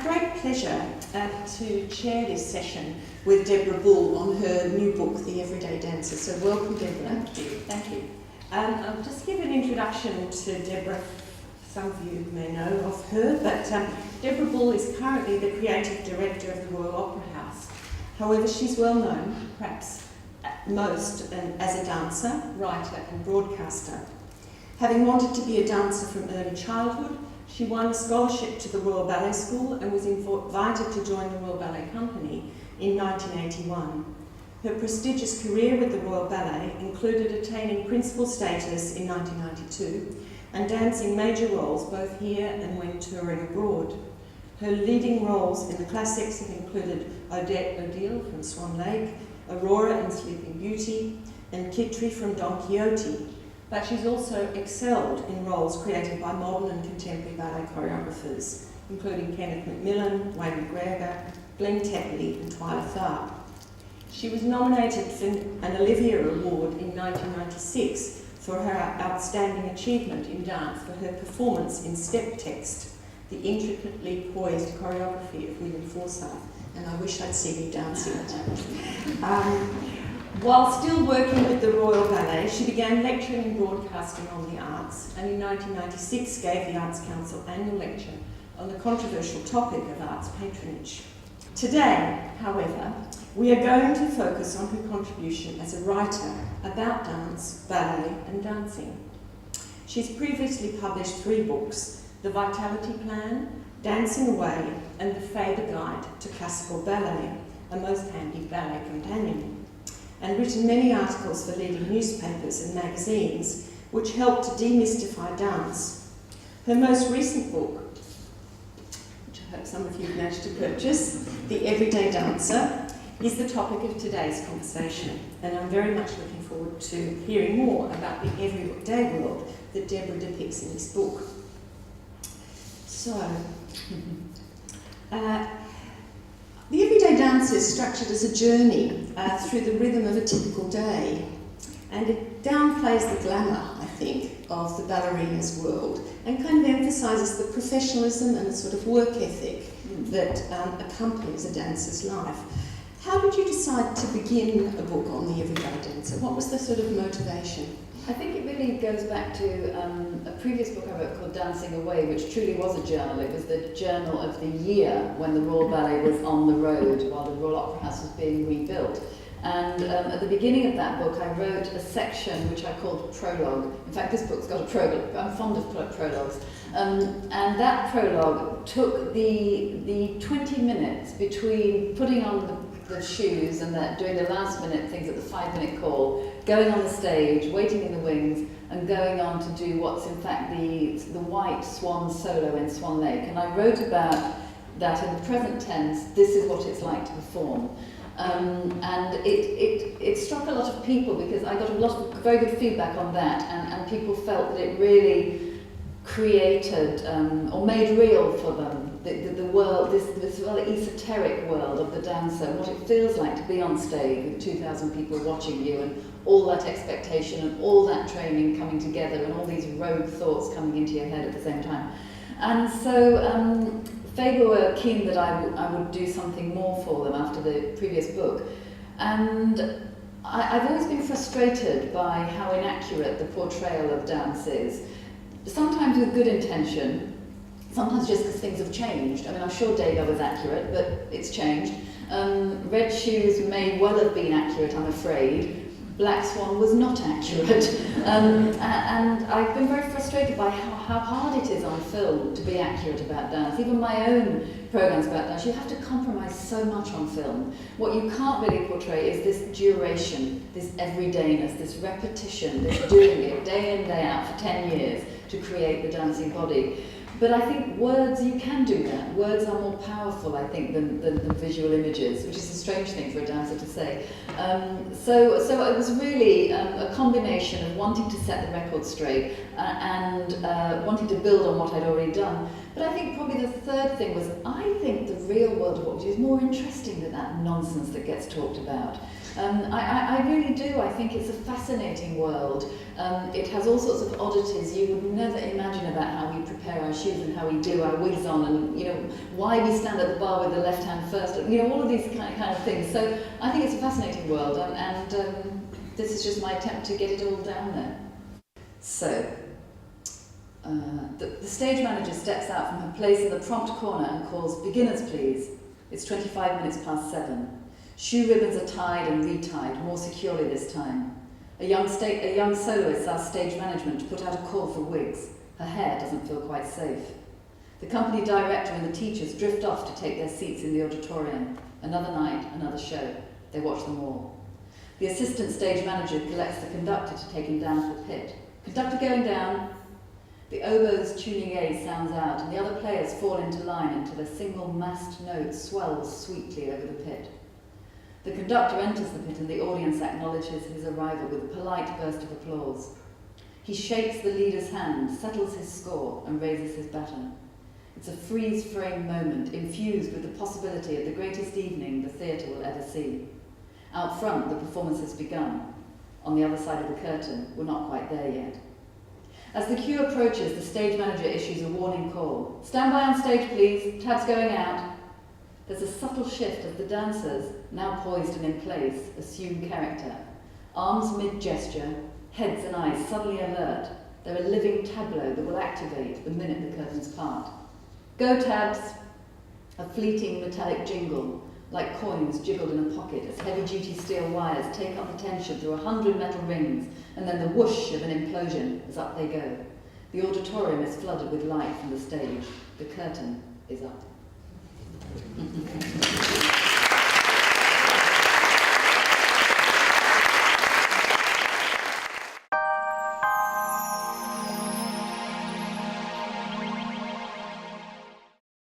great pleasure to chair this session with Deborah Bull on her new book, The Everyday Dancer. So welcome, Deborah. Thank you. I'll just give an introduction to Deborah. Some of you may know of her, but Deborah Bull is currently the creative director of the Royal Opera House. However, she's well known, perhaps most, as a dancer, writer and broadcaster. Having wanted to be a dancer from early childhood, she won a scholarship to the Royal Ballet School and was invited to join the Royal Ballet Company in 1981. Her prestigious career with the Royal Ballet included attaining principal status in 1992 and dancing major roles both here and when touring abroad. Her leading roles in the classics have included Odette Odile from Swan Lake, Aurora in Sleeping Beauty, and Kitri from Don Quixote. But she's also excelled in roles created by modern and contemporary ballet choreographers, including Kenneth Macmillan, Wayne McGregor, Glenn Tetley, and Twyla Tharp. She was nominated for an Olivier Award in 1996 for her outstanding achievement in dance for her performance in Step Text, the intricately poised choreography of William Forsythe, and I wish I'd seen you dancing it. While still working with the Royal Ballet, she began lecturing and broadcasting on the arts, and in 1996 gave the Arts Council annual lecture on the controversial topic of arts patronage. Today, however, we are going to focus on her contribution as a writer about dance, ballet and dancing. She's previously published 3 books: The Vitality Plan, Dancing Away, and The Faber Guide to Classical Ballet, a most handy ballet companion, and written many articles for leading newspapers and magazines which help to demystify dance. Her most recent book, which I hope some of you have managed to purchase, The Everyday Dancer, is the topic of today's conversation, and I'm very much looking forward to hearing more about the everyday world that Deborah depicts in this book. So, The Everyday Dancer is structured as a journey through the rhythm of a typical day, and it downplays the glamour, I think, of the ballerina's world and kind of emphasises the professionalism and the sort of work ethic that accompanies a dancer's life. How did you decide to begin a book on the Everyday Dancer? What was the sort of motivation? I think it really goes back to a previous book I wrote called Dancing Away, which truly was a journal. It was the journal of the year when the Royal Ballet was on the road while the Royal Opera House was being rebuilt. And at the beginning of that book, I wrote a section which I called Prologue. In fact, this book's got a prologue. I'm fond of prologues. And that prologue took the 20 minutes between putting on the shoes and doing the last minute things at the 5-minute call, going on the stage, waiting in the wings, and going on to do what's in fact the White Swan solo in Swan Lake. And I wrote about that in the present tense. This is what it's like to perform. And it struck a lot of people because I got a lot of very good feedback on that, and people felt that it really created or made real for them the world, this rather esoteric world of the dancer, and what it feels like to be on stage with 2,000 people watching you, and all that expectation and all that training coming together, and all these rogue thoughts coming into your head at the same time. And so Faber were keen that I would do something more for them after the previous book. And I've always been frustrated by how inaccurate the portrayal of dance is. Sometimes with good intention, sometimes just because things have changed. I mean, I'm sure Deborah was accurate, but it's changed. Red Shoes may well have been accurate, I'm afraid. Black Swan was not accurate. And I've been very frustrated by how hard it is on film to be accurate about dance. Even my own programs about dance, you have to compromise so much on film. What you can't really portray is this duration, this everydayness, this repetition, this doing it day in, day out for 10 years to create the dancing body. But I think words, you can do that. Words are more powerful, I think, than visual images, which is a strange thing for a dancer to say. So it was really a combination of wanting to set the record straight and wanting to build on what I'd already done. But I think probably the third thing was, I think the real world of what we do is more interesting than that nonsense that gets talked about. I really do. I think it's a fascinating world. It has all sorts of oddities you would never imagine about how we prepare our shoes and how we glue our wigs on, and why we stand at the bar with the left hand first. All of these kind of things. So I think it's a fascinating world, and this is just my attempt to get it all down there. So the stage manager steps out from her place in the prompt corner and calls, "Beginners, please." It's 25 minutes past 7. Shoe ribbons are tied and retied, more securely this time. A young soloist asks stage management to put out a call for wigs. Her hair doesn't feel quite safe. The company director and the teachers drift off to take their seats in the auditorium. Another night, another show. They watch them all. The assistant stage manager collects the conductor to take him down to the pit. "Conductor going down." The oboe's tuning A sounds out, and the other players fall into line until a single massed note swells sweetly over the pit. The conductor enters the pit and the audience acknowledges his arrival with a polite burst of applause. He shakes the leader's hand, settles his score, and raises his baton. It's a freeze-frame moment infused with the possibility of the greatest evening the theatre will ever see. Out front, the performance has begun. On the other side of the curtain, we're not quite there yet. As the cue approaches, the stage manager issues a warning call. "Stand by on stage, please. Tabs going out." There's a subtle shift as the dancers, now poised and in place, assume character. Arms mid-gesture, heads and eyes suddenly alert. They're a living tableau that will activate the minute the curtains part. "Go, Tabs!" A fleeting metallic jingle, like coins jiggled in a pocket as heavy-duty steel wires take up the tension through 100 metal rings, and then the whoosh of an implosion as up they go. The auditorium is flooded with light from the stage. The curtain is up.